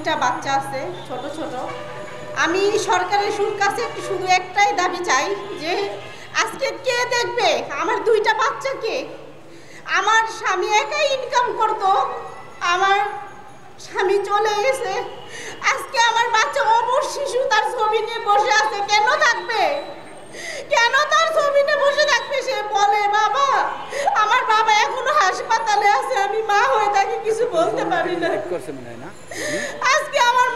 দুইটা বাচ্চা আছে ছোট ছোট। আমি সরকারের কাছে শুধু একটাই দাবি চাই যে আজকে কে দেখবে আমার দুইটা বাচ্চাকে। আমার স্বামী একাই ইনকাম করতো, আমার স্বামী চলে গেছে, আজকে আমার বাচ্চা অবশ শিশু তার ছবি নিয়ে বসে আছে। কেন থাকবে, কেন তার ছবি নিয়ে বসে থাকবে? সে বলে বাবা আমার বাবা এখনো হাসপাতালে আছে, আমি মা হয়ে তাকে কিছু বলতে পারি না। আজকে আমার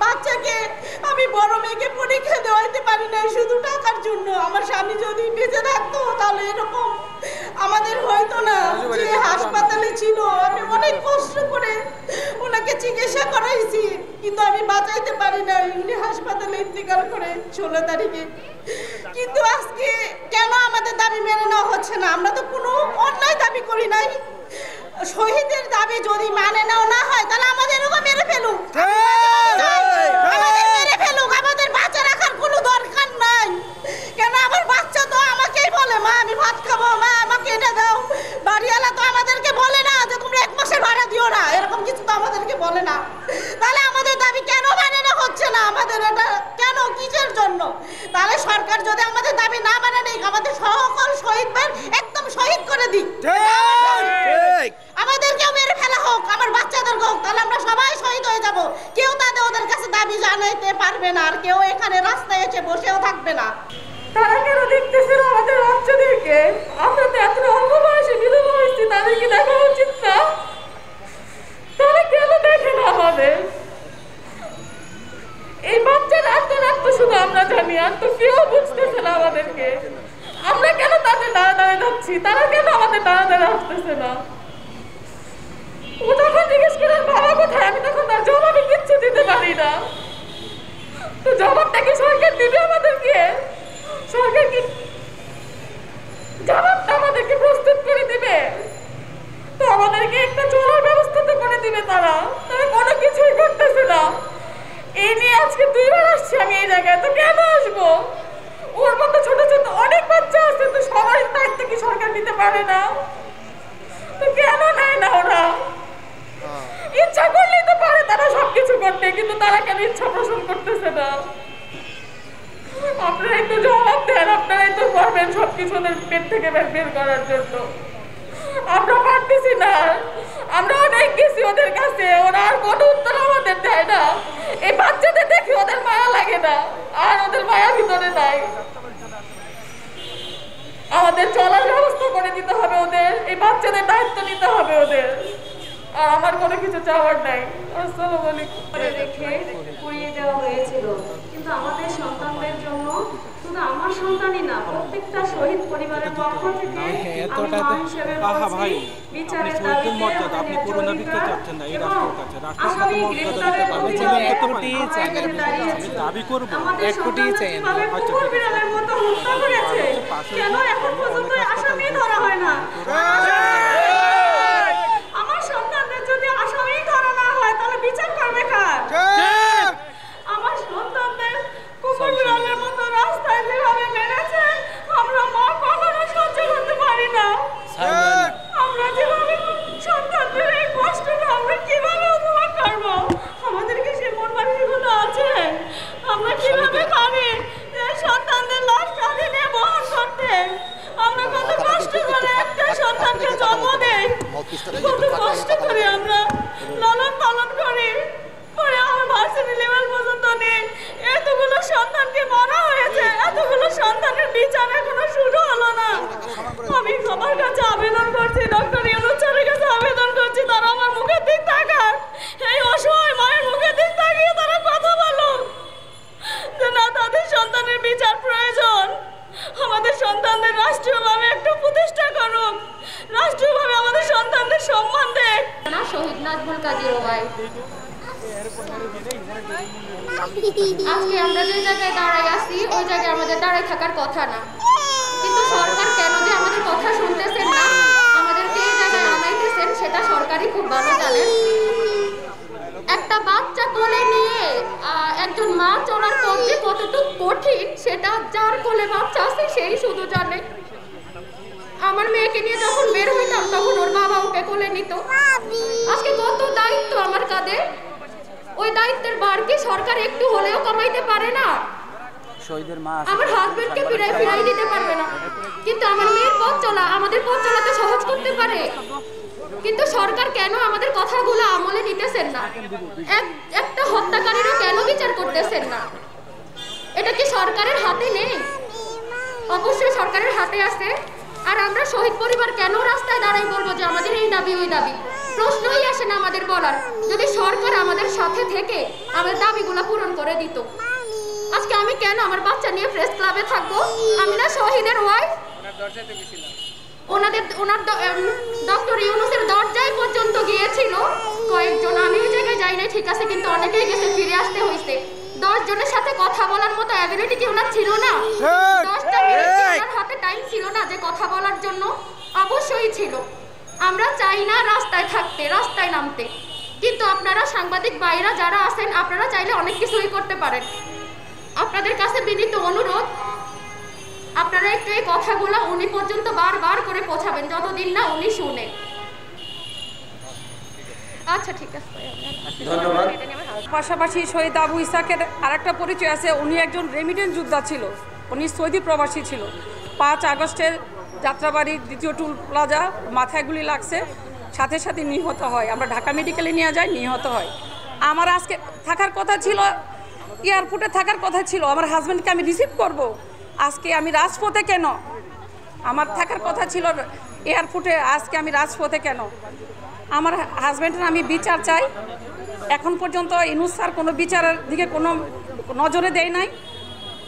বাচ্চাকে আমি বড় মেয়েকে পরীক্ষা দেওয়াইতে পারি না শুধু টাকার জন্য। আমার স্বামী যদি বেঁচে থাকতো তাহলে এরকম আমাদের হয়তো না। যে হাসপাতালে ছিল, আমি অনেক কষ্ট করে ওনাকে চিকিৎসা করাইছি, কিন্তু আমি বাঁচাইতে পারি না। উনি হাসপাতালে ইন্তেকাল করে 16 তারিখে। কিন্তু আজকে কেন আমাদের দাবি মেনে নেওয়া হচ্ছে না? আমরা তো কোনো অন্যায় দাবি করি নাই। শহীদের দাবি যদি মানে নেওয়া না হয় তাহলে আমাদের এরকম মেরে ফেলুক, আমাদের বাচ্চা রাখার কোনো দরকার নাই। কেন আমার বাচ্চা তো আমাকেই বলে মা আমি ভাত খাবো, মা আমাকে এটা দাও। বাড়িওয়ালা তো আমাদেরকে বলে না যে তোমরা 1 মাসের ভাড়া দিও না, এরকম কিছু তো আমাদেরকে বলে না। তাহলে আমাদের দাবি কেন মানে না হচ্ছে না? আমাদের এটা কেন, কিসের জন্য? তাহলে সরকার যদি আমাদের দাবি না মানে নেই, আমাদের সকল শহীদ ভাই একদম শহীদ করে দিক, আমাদেরকেও মেরে ফেলা হোক, আমার বাচ্চাদের হোক, তাহলে আমরা সবাই শহীদ হয়ে যাব। কেউ তাদের ওদের কাছে দাবি জানাইতে পারবে না, আর কেউ এখানে রাস্তায় এসে বসেও থাকবে না। তারা কেন দেখতেছিল আমাদের বাচ্চাদেরকে? আমরা তো এত অল্প বয়সে বিধবা হয়েছি, তাদেরকে দেখা উচিত না? তারা কেন দেখে না আমাদের? এই বাচ্চার আত্মনাত্ম শুধু আমরা জানি, আর তো কেউ বুঝতেছে না আমাদেরকে। আমরা কেন তাদের দাঁড়া দাঁড়িয়ে যাচ্ছি, তারা কেন আমাদের দাঁড়া দাঁড়িয়ে আসতেছে না? ও যখন জিজ্ঞেস করেন বাবা কোথায়, আমি তখন তার জবাবে কিচ্ছু দিতে পারি না। তো জবাবটা কি সরকার দিবে আমাদেরকে? সরকার কি জবাবটা আমাদেরকে প্রস্তুত করে দিবে? তো আমাদেরকে একটা চলার ব্যবস্থা তো করে দিবে। তারা কোনো কিছুই করতেছে না। এই নিয়ে আজকে 2 বার আসছি আমি এই জায়গায়। তো কেন আসবো? ওর মতো ছোট ছোট অনেক বাচ্চা আছে, তো সবাই দায়িত্ব কি সরকার নিতে পারে না? তো কেন নেয় না ওরা? ইচ্ছা করলেই তো পারে তারা সবকিছু করতে, কিন্তু তারা কেন ইচ্ছা পোষণ করতেছে না? আপনারা একটু জবাব দেন, আপনারাই তো পারবেন সবকিছু ওদের পেট থেকে বের করার জন্য। আমরা পারতেছি না, আমরা অনেক গেছি ওদের কাছে, ওরা আর কোনো উত্তর আমাদের দেয় না। এই বাচ্চাদের দেখি ওদের মায়া লাগে না, আর ওদের মায়া ভিতরে নাই। আমাদের চলার ব্যবস্থা করে দিতে হবে ওদের, এই বাচ্চাদের দায়িত্ব নিতে হবে ওদের। আর আমার কোনো কিছু চাওয়ার নাই। আসসালামু আলাইকুম। রেখে পুড়িয়ে দেওয়া হয়েছিল, কিন্তু আমাদের সন্তানদের জন্য, শুধু আমার সন্তানই না, প্রত্যেকটা শহীদ পরিবারের পক্ষ থেকে আমি মা হিসেবে বলছি বিচারের দাবিতে আপনি করোনা বিক্রি চাচ্ছেন না এই রাষ্ট্রের কাছে, আসামি গ্রেফতারের দাবি করব 1 কোটি চাই। কুকুর বিড়ালের মতো হত্যা করেছে, কেন এখন পর্যন্ত আসামি ধরা হয় না? আমার সন্তানদের যদি আসামি ধরা না হয় তাহলে বিচার করবে কার? আমার সন্তানদের কুকুর বিড়ালের মতো রাস্তায় যেভাবে মেরেছে, আমরা মা কখনো সহ্য করতে পারি না। আমরা যেভাবে সন্তানদের এই কষ্টটা আমরা কিভাবে উপভোগ করবো? আমাদের কি সে মন মানসিকতা আছে? আমরা কিভাবে পারি সন্তানদের লাশ কাঁধে নিয়ে বহন করতে? আমরা কত কষ্ট করে একটা সন্তানকে জন্ম দেই, কত কষ্ট করে আমরা লালন পালন করি, পরে আমার ভার্সিটি লেভেল পর্যন্ত নেই। এতগুলো সন্তানকে মারা হয়েছে, এতগুলো সন্তানের বিচার এখনো শুরু হলো না। আমি সবার কাছে আবেদন করছি, ডক্টর ইউনূস স্যারের কাছে আবেদন করছি, তারা আমার মুখের দিক তাকান, এই অসহায় মায়ের মুখের দিক তাকিয়ে তারা কথা বলুন যে না, তাদের সন্তানের বিচার প্রয়োজন। আমাদের সন্তানদের রাষ্ট্রীয়ভাবে একটু প্রতিষ্ঠা করুক, রাষ্ট্রীয়ভাবে আমাদের সন্তানদের সম্মান দেয়। না শহীদ নাজমুল কাদের ভাই, আজকে আমরা যে জায়গায় দাঁড়াই আছি ওই জায়গায় আমাদের দাঁড়াই থাকার কথা না, কিন্তু সরকার কেন যে আমাদের কথা শুনতেছেন না, আমাদেরকে এই জায়গায় আনাইতেছেন সেটা সরকারই খুব ভালো জানেন। একটা বাচ্চা কোলে নিয়ে একজন মা চলার পথ যে কতটুকু কঠিন সেটা যার কোলে বাচ্চা আছে সেই শুধু জানে। আমার মেয়েকে নিয়ে যখন বের হইতাম তখন ওর বাবা ওকে কোলে নিত। আজকে কত দায়িত্ব আমার কাঁধে, দায়িত্বের বার কি সরকার একটু হলেও কমাইতে পারে না? শহীদের মা আমার হাজবেন্ডকে ফিরাই দিতে পারবে না, কিন্তু আমার মেয়ের পথ চলা, আমাদের পথ চলাতে সহজ করতে পারে। কিন্তু সরকার কেন আমাদের কথাগুলো আমলে নিতেছেন না? একটা হত্যাকারীরও কেন বিচার করতেছেন না? এটা কি সরকারের হাতে নেই? অবশ্যই সরকারের হাতে আছে। আর আমরা শহীদ পরিবার কেন রাস্তায় দাঁড়াই বলবো যে আমাদের এই দাবি ওই দাবি? প্রশ্নই আসে না আমাদের বলার। যদি সরকার আমাদের সাথে থেকে আমাদের দাবিগুলো পূরণ করে দিত। আজকে আমি কেন আমার বাচ্চা নিয়ে প্রেস ক্লাবে থাকবো? আমি না শহীদের ওয়াইফ? ওনার ডক্টর ইউনূসের দরজায় পর্যন্ত গিয়েছিল কয়েকজন। আমি ওই জায়গায় যাই নাই, ঠিক আছে, কিন্তু অনেকেই গেছে, ফিরে আসতে হয়েছে। 10 জনের সাথে কথা বলার মতো অ্যাবিলিটি কি ওনার ছিল না? 10টা মিনিট ওনার হাতে টাইম ছিল না যে কথা বলার জন্য? অবশ্যই ছিল। আমরা চাই না রাস্তায় থাকতে, রাস্তায় নামতে, কিন্তু আপনারা সাংবাদিক ভাইরা যারা আছেন, আপনারা চাইলে অনেক কিছুই করতে পারেন। আপনাদের কাছে বিনীত অনুরোধ, আপনারা একটু এই কথাগুলো উনি পর্যন্ত বারবার করে পৌঁছাবেন, যতদিন না উনি শুনে। আচ্ছা, ঠিক আছে, ধন্যবাদ। পাশাপাশি শহীদ আবু ইসাকের আরেকটা পরিচয় আছে, উনি একজন রেমিটেন্স যোদ্ধা ছিল। উনি সৌদি প্রবাসী ছিল। 5 আগস্টের যাত্রাবাড়ির 2য় টুল প্লাজা মাথায় গুলি লাগছে, সাথে সাথে নিহত হয়। আমরা ঢাকা মেডিকেলে নিয়ে যাই, নিহত হয়। আমার আজকে থাকার কথা ছিল, এয়ারপোর্টে থাকার কথা ছিল, আমার হাজব্যান্ডকে আমি রিসিভ করব। আজকে আমি রাজপথে কেন? আমার থাকার কথা ছিল এয়ারপোর্টে, আজকে আমি রাজপথে কেন? আমার হাজব্যান্ডের আমি বিচার চাই। এখন পর্যন্ত ইউনূস স্যার কোনো বিচারের দিকে কোনো নজরে দেয় নাই।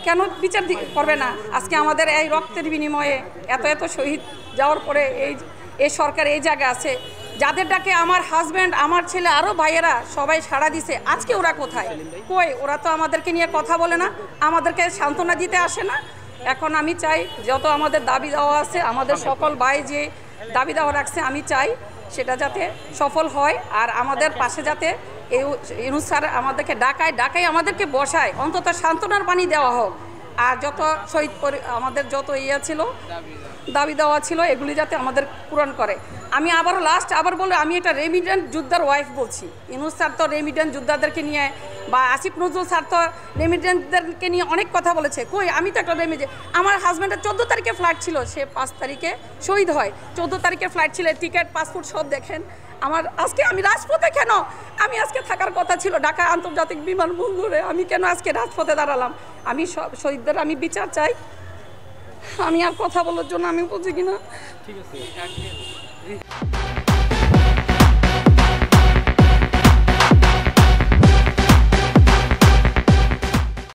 কেন বিচার করবে না? আজকে আমাদের এই রক্তের বিনিময়ে এত শহীদ যাওয়ার পরে এই সরকার এই জায়গায় আছে, যাদের ডাকে আমার হাজব্যান্ড, আমার ছেলে, আরও ভাইয়েরা সবাই সাড়া দিছে। আজকে ওরা কোথায়? কই? ওরা তো আমাদেরকে নিয়ে কথা বলে না, আমাদেরকে সান্ত্বনা দিতে আসে না। এখন আমি চাই যত আমাদের দাবি দেওয়া আছে, আমাদের সকল ভাই যে দাবি দেওয়া রাখছে, আমি চাই সেটা যাতে সফল হয়। আর আমাদের পাশে যাতে ইউনূস স্যার আমাদেরকে ডাকায় আমাদেরকে বসায়, অন্তত সান্ত্বনার বাণী দেওয়া হোক। আর যত শহীদ আমাদের যত ছিল দাবি দেওয়া ছিল, এগুলি যাতে আমাদের পূরণ করে। আমি আবার বলে, আমি একটা রেমিটেন্ট যোদ্ধার ওয়াইফ বলছি। ইউনূস স্যার তো রেমিটেন্ট যোদ্ধাদেরকে নিয়ে, বা আসিফ নজরুল স্যার তো রেমিটেন্টদেরকে নিয়ে অনেক কথা বলেছে। কই? আমি তো একটা আমার হাজব্যান্ডের 14 তারিখে ফ্লাইট ছিল, সে 5 তারিখে শহীদ হয়। 14 তারিখে ফ্লাইট ছিল, টিকিট, পাসপোর্ট সব দেখেন। আজকে আমি রাজপথে কেন? আমি আজকে থাকার কথা ছিল ঢাকা আন্তর্জাতিক বিমানবন্দরে, আমি কেন আজকে রাজপথে দাঁড়ালাম? আমি শহীদদের আমি বিচার চাই। আমি আর কথা বলার জন্য আমি বুঝি কিনা। ঠিক আছে।